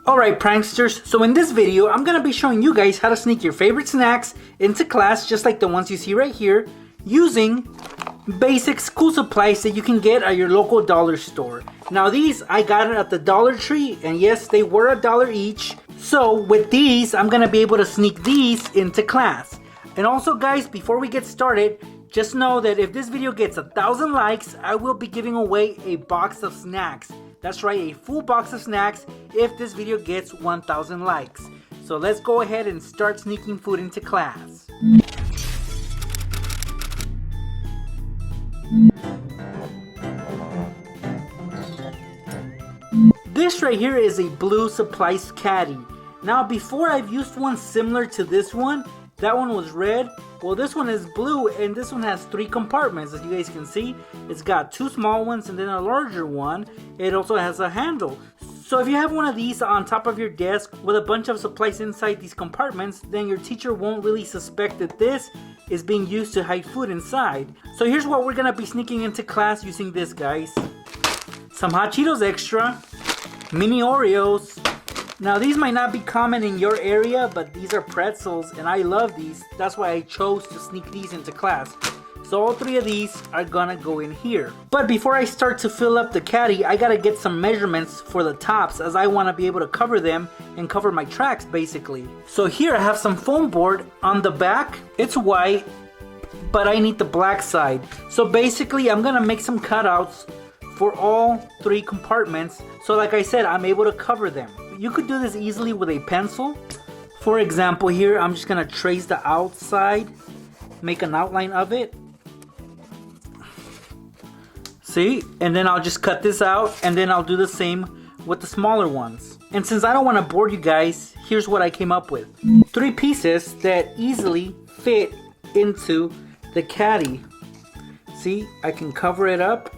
Alright pranksters, so in this video I'm going to be showing you guys how to sneak your favorite snacks into class, just like the ones you see right here, using basic school supplies that you can get at your local dollar store. Now these, I got it at the Dollar Tree, and yes, they were $1 each. So with these, I'm going to be able to sneak these into class. And also guys, before we get started, just know that if this video gets 1,000 likes, I will be giving away a box of snacks. That's right, a full box of snacks if this video gets 1,000 likes. So let's go ahead and start sneaking food into class. This right here is a blue supplies caddy. Now before, I've used one similar to this one. That one was red. Well, this one is blue, and this one has 3 compartments. As you guys can see, it's got 2 small ones and then a larger one. It also has a handle. So if you have one of these on top of your desk with a bunch of supplies inside these compartments, then your teacher won't really suspect that this is being used to hide food inside. So here's what we're gonna be sneaking into class using this, guys. Some Hot Cheetos Extra, mini Oreos. Now these might not be common in your area, but these are pretzels and I love these. That's why I chose to sneak these into class. So all 3 of these are gonna go in here. But before I start to fill up the caddy, I gotta get some measurements for the tops, as I wanna be able to cover them and cover my tracks basically. So here I have some foam board on the back. It's white, but I need the black side. So basically I'm gonna make some cutouts for all 3 compartments. So like I said, I'm able to cover them. You could do this easily with a pencil. For example, here I'm just gonna trace the outside, make an outline of it. See? And then I'll just cut this out, and then I'll do the same with the smaller ones. And since I don't want to bore you guys, here's what I came up with. 3 pieces that easily fit into the caddy. See? I can cover it up.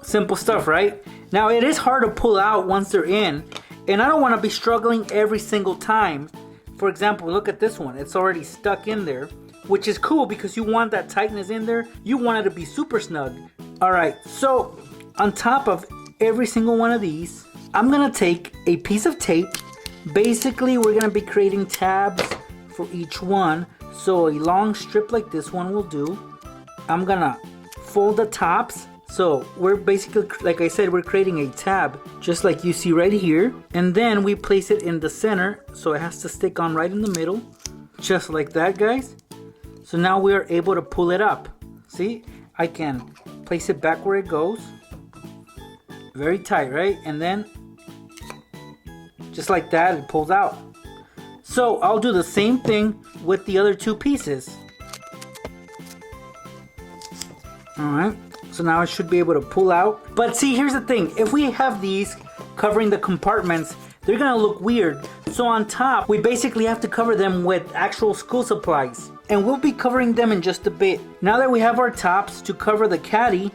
Simple stuff, right? Now it is hard to pull out once they're in, and I don't want to be struggling every single time. For example, look at this one. It's already stuck in there, which is cool because you want that tightness in there. You want it to be super snug. Alright, so on top of every single one of these, I'm going to take a piece of tape. Basically, we're going to be creating tabs for each one. So a long strip like this one will do. I'm going to fold the tops. So we're basically, like I said, we're creating a tab just like you see right here, and then we place it in the center so it has to stick on right in the middle, just like that, guys. So now we are able to pull it up. See, I can place it back where it goes, very tight, right? And then just like that, it pulls out. So I'll do the same thing with the other 2 pieces. Alright, so now I should be able to pull out. But see, here's the thing. If we have these covering the compartments, they're gonna look weird. So on top, we basically have to cover them with actual school supplies. And we'll be covering them in just a bit. Now that we have our tops to cover the caddy,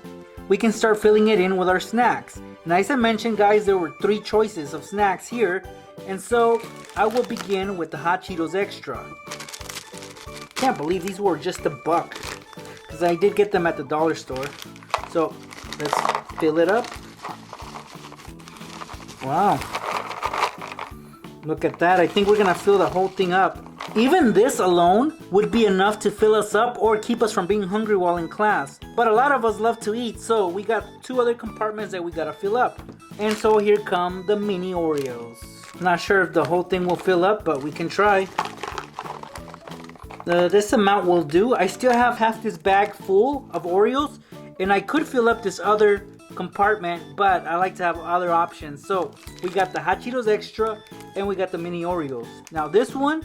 we can start filling it in with our snacks. And as I mentioned, guys, there were 3 choices of snacks here. And so I will begin with the Hot Cheetos Extra. Can't believe these were just $1. Because I did get them at the dollar store. So let's fill it up. Wow. Look at that. I think we're going to fill the whole thing up. Even this alone would be enough to fill us up or keep us from being hungry while in class. But a lot of us love to eat, so we got 2 other compartments that we got to fill up. And so here come the mini Oreos. Not sure if the whole thing will fill up, but we can try. This amount will do. I still have half this bag full of Oreos, and I could fill up this other compartment, but I like to have other options. So we got the Hot Cheetos Extra and we got the mini Oreos. Now this one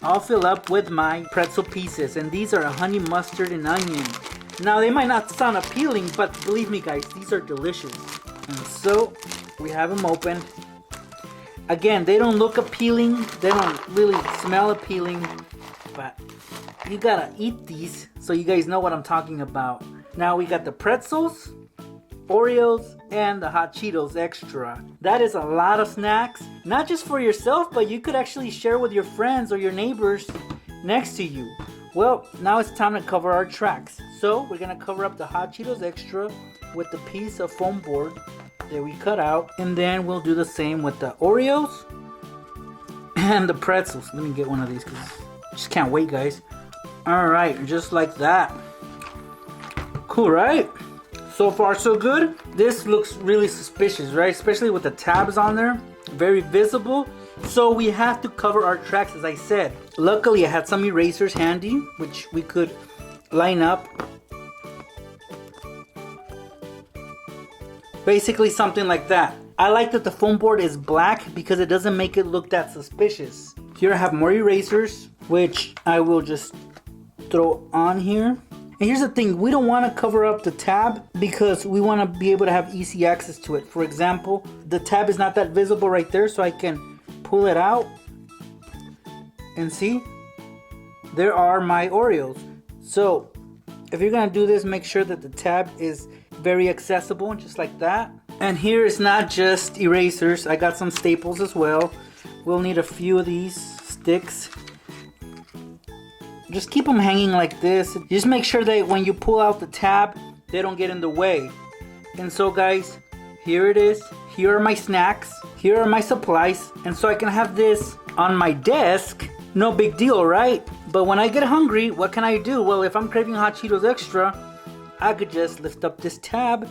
I'll fill up with my pretzel pieces, and these are honey mustard and onion. Now they might not sound appealing, but believe me guys, these are delicious. And so we have them opened. Again, they don't look appealing, they don't really smell appealing, but you gotta eat these so you guys know what I'm talking about. Now we got the pretzels, Oreos, and the Hot Cheetos Extra. That is a lot of snacks, not just for yourself, but you could actually share with your friends or your neighbors next to you. Well, now it's time to cover our tracks. So we're gonna cover up the Hot Cheetos Extra with the piece of foam board. that we cut out. And then we'll do the same with the Oreos and the pretzels. Let me get one of these because I just can't wait, guys. Alright, just like that. Cool, right? So far so good. This looks really suspicious, right? Especially with the tabs on there. Very visible. So we have to cover our tracks, as I said. Luckily I had some erasers handy, which we could line up. Basically something like that. I like that the foam board is black because it doesn't make it look that suspicious. Here I have more erasers, which I will just throw on here. And here's the thing, we don't want to cover up the tab because we want to be able to have easy access to it. For example, the tab is not that visible right there, so I can pull it out and see, there are my Oreos. So if you're going to do this, make sure that the tab is very accessible, just like that. And here is not just erasers, I got some staples as well. We'll need a few of these sticks. Just keep them hanging like this. Just make sure that when you pull out the tab, they don't get in the way. And so guys, here it is. Here are my snacks. Here are my supplies. And so I can have this on my desk. No big deal, right? But when I get hungry, what can I do? Well, if I'm craving Hot Cheetos Extra, I could just lift up this tab.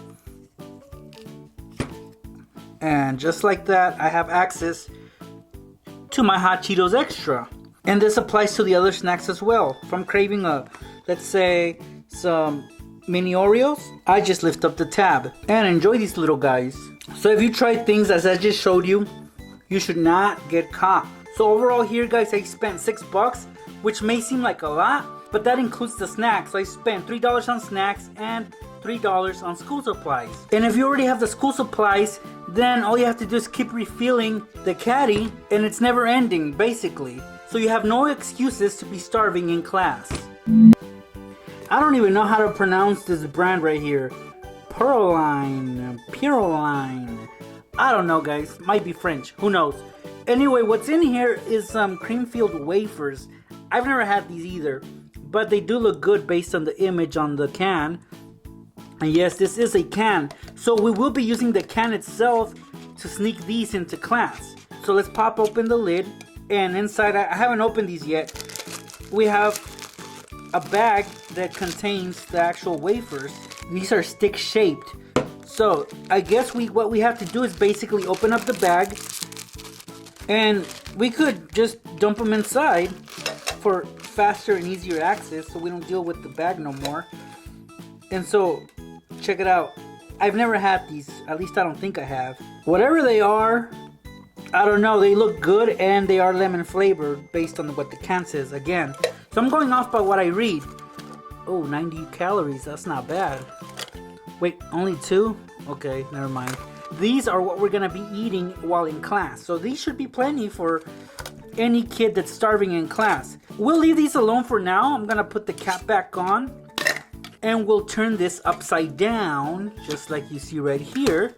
And just like that, I have access to my Hot Cheetos Extra. And this applies to the other snacks as well. If I'm craving let's say, some mini Oreos, I just lift up the tab and enjoy these little guys. So if you try things as I just showed you, you should not get caught. So overall here, guys, I spent $6, which may seem like a lot, but that includes the snacks. So I spent $3 on snacks and $3 on school supplies. And if you already have the school supplies, then all you have to do is keep refilling the caddy, and it's never ending, basically. So you have no excuses to be starving in class. I don't even know how to pronounce this brand right here. Pearline. I don't know, guys. Might be French. Who knows? Anyway, what's in here is some cream-filled wafers. I've never had these either, but they do look good based on the image on the can. And yes, this is a can. So we will be using the can itself to sneak these into class. So let's pop open the lid. And inside, I haven't opened these yet, we have a bag that contains the actual wafers. These are stick shaped. So I guess what we have to do is basically open up the bag, and we could just dump them inside for faster and easier access so we don't deal with the bag no more. And so check it out. I've never had these, at least I don't think I have. Whatever they are, I don't know, they look good and they are lemon flavored based on what the can says again. So I'm going off by what I read. Oh, 90 calories, that's not bad. Wait, only 2? Okay, never mind. These are what we're gonna be eating while in class. So these should be plenty for any kid that's starving in class. We'll leave these alone for now. I'm gonna put the cap back on and we'll turn this upside down, just like you see right here.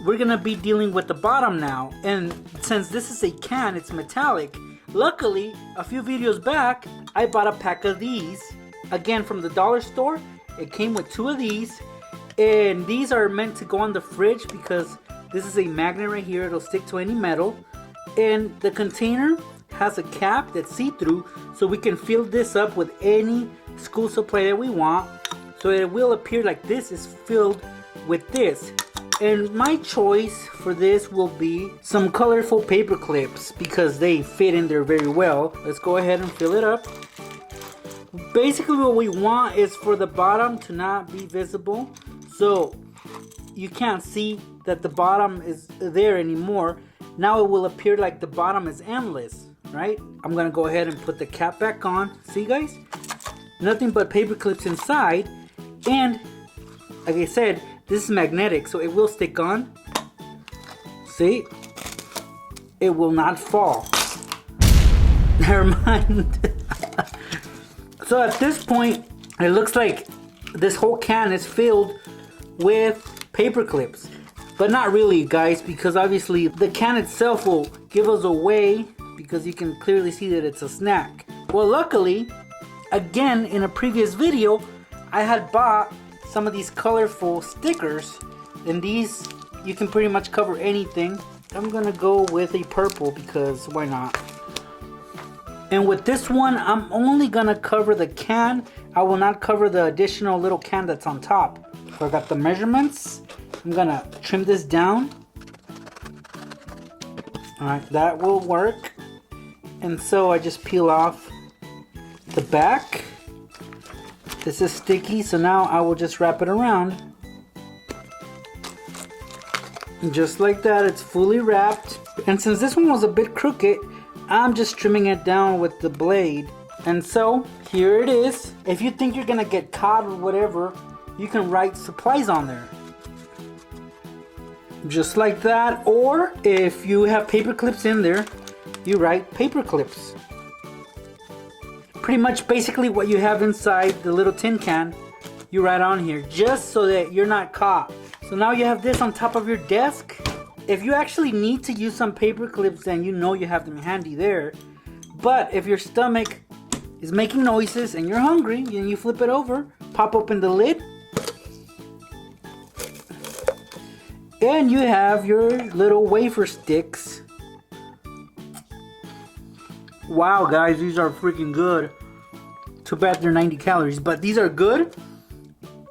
We're gonna be dealing with the bottom now, and since this is a can, it's metallic. Luckily, a few videos back, I bought a pack of these, again from the dollar store. It came with 2 of these, and these are meant to go on the fridge because this is a magnet right here. It'll stick to any metal, and the container has a cap that's see-through, so we can fill this up with any school supply that we want. So it will appear like this is filled with this. And my choice for this will be some colorful paper clips because they fit in there very well. Let's go ahead and fill it up. Basically what we want is for the bottom to not be visible, so you can't see that the bottom is there anymore. Now it will appear like the bottom is endless, right? I'm gonna go ahead and put the cap back on. See, guys? Nothing but paper clips inside, and like I said, this is magnetic, so it will stick on. See? It will not fall. Never mind. So at this point, it looks like this whole can is filled with paper clips. But not really, guys, because obviously the can itself will give us away because you can clearly see that it's a snack. Well, luckily, again, in a previous video, I had bought some of these colorful stickers, and these you can pretty much cover anything. I'm gonna go with a purple because why not? And with this one, I'm only gonna cover the can. I will not cover the additional little can that's on top. So I got the measurements. I'm gonna trim this down. Alright, that will work. And so I just peel off the back. This is sticky, so now I will just wrap it around. And just like that, it's fully wrapped. And since this one was a bit crooked, I'm just trimming it down with the blade. And so, here it is. If you think you're gonna get caught or whatever, you can write supplies on there. Just like that, or if you have paper clips in there, you write paper clips. Pretty much basically what you have inside the little tin can, you write on here, just so that you're not caught. So now you have this on top of your desk. If you actually need to use some paper clips, then you know you have them handy there. But if your stomach is making noises and you're hungry, and you flip it over, pop open the lid, and you have your little wafer sticks. Wow guys, these are freaking good. Too bad they're 90 calories, but these are good.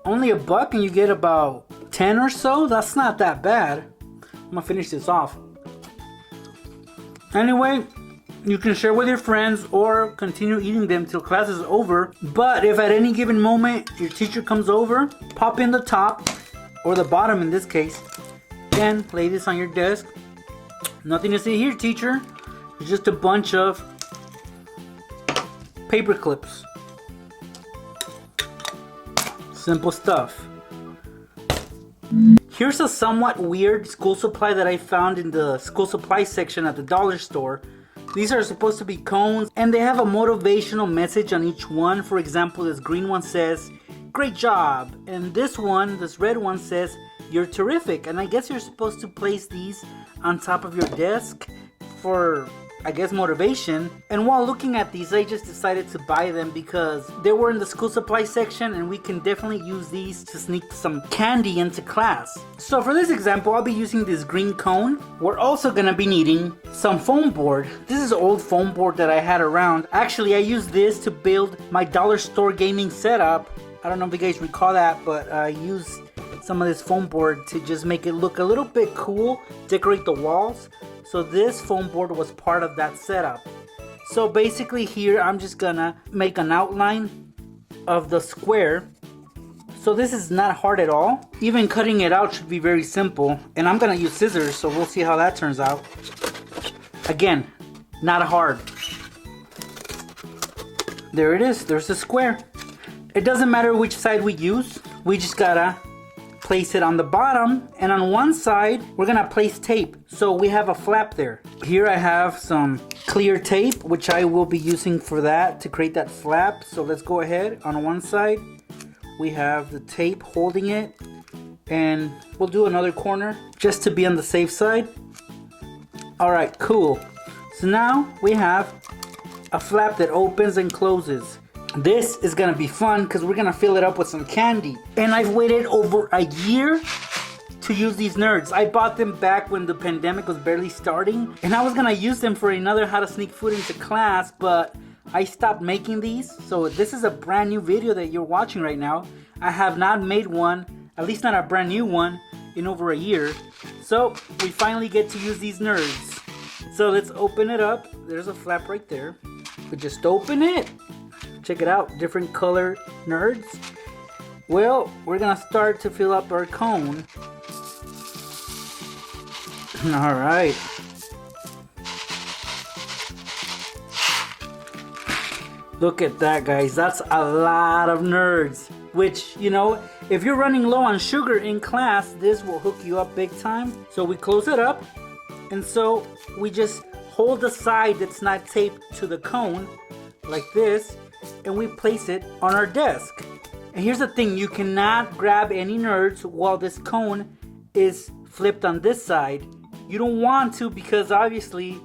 Only $1 and you get about 10 or so. That's not that bad. I'm gonna finish this off. Anyway, you can share with your friends or continue eating them till class is over. But if at any given moment your teacher comes over, pop in the top or the bottom in this case, and lay this on your desk. Nothing to see here, teacher. It's just a bunch of paper clips. Simple stuff. Here's a somewhat weird school supply that I found in the school supply section at the dollar store. These are supposed to be cones and they have a motivational message on each one. For example, this green one says, "Great job." And this one, this red one says, "You're terrific." And I guess you're supposed to place these on top of your desk for, I guess, motivation. And while looking at these, I just decided to buy them because they were in the school supply section and we can definitely use these to sneak some candy into class. So for this example, I'll be using this green cone. We're also gonna be needing some foam board. This is an old foam board that I had around. Actually, I used this to build my dollar store gaming setup. I don't know if you guys recall that, but I used some of this foam board to just make it look a little bit cool, decorate the walls. So this foam board was part of that setup. So basically here I'm just gonna make an outline of the square. So this is not hard at all. Even cutting it out should be very simple. And I'm gonna use scissors, so we'll see how that turns out. Again, not hard. There it is, there's the square. It doesn't matter which side we use. We just gotta place it on the bottom, and on one side we're gonna place tape so we have a flap there. Here I have some clear tape which I will be using for that to create that flap. So let's go ahead. On one side we have the tape holding it, and we'll do another corner just to be on the safe side. Alright, cool. So now we have a flap that opens and closes. This is gonna be fun because we're gonna fill it up with some candy. And I've waited over a year to use these nerds. I bought them back when the pandemic was barely starting, and I was gonna use them for another how to sneak food into class, but I stopped making these. So this is a brand new video that you're watching right now. I have not made one, at least not a brand new one, in over a year. So we finally get to use these nerds. So let's open it up. There's a flap right there. We just open it. Check it out, different color nerds. Well, we're gonna start to fill up our cone. All right. Look at that, guys. That's a lot of nerds. Which, you know, if you're running low on sugar in class, this will hook you up big time. So we close it up. And so we just hold the side that's not taped to the cone like this, and we place it on our desk. And here's the thing, you cannot grab any nerds while this cone is flipped on this side. You don't want to, because obviously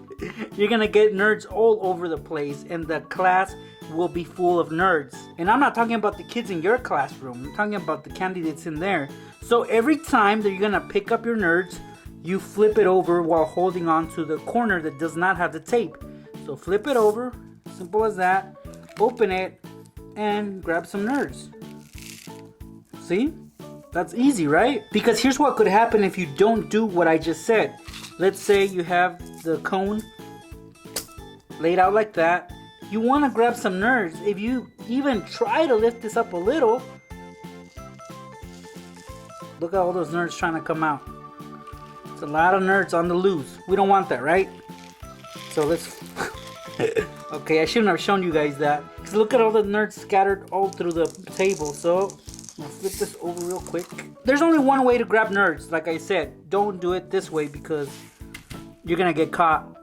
you're gonna get nerds all over the place and the class will be full of nerds. And I'm not talking about the kids in your classroom. I'm talking about the candy that's in there. So every time that you're gonna pick up your nerds, you flip it over while holding on to the corner that does not have the tape. So flip it over, simple as that. Open it and grab some nerds. See? That's easy, right? Because here's what could happen if you don't do what I just said. Let's say you have the cone laid out like that. You want to grab some nerds. If you even try to lift this up a little, look at all those nerds trying to come out. It's a lot of nerds on the loose. We don't want that, right? So let's... Okay, I shouldn't have shown you guys that. Because look at all the nerds scattered all through the table. So I'll flip this over real quick. There's only one way to grab nerds, like I said. Don't do it this way because you're gonna get caught.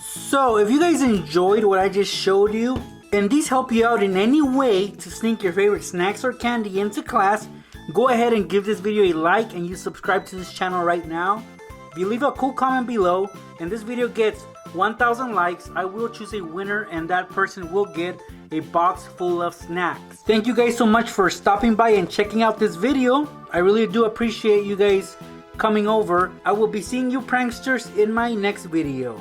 So if you guys enjoyed what I just showed you, and these help you out in any way to sneak your favorite snacks or candy into class, go ahead and give this video a like and you subscribe to this channel right now. If you leave a cool comment below and this video gets 1,000 likes, I will choose a winner and that person will get a box full of snacks. Thank you guys so much for stopping by and checking out this video. I really do appreciate you guys coming over. I will be seeing you pranksters in my next video.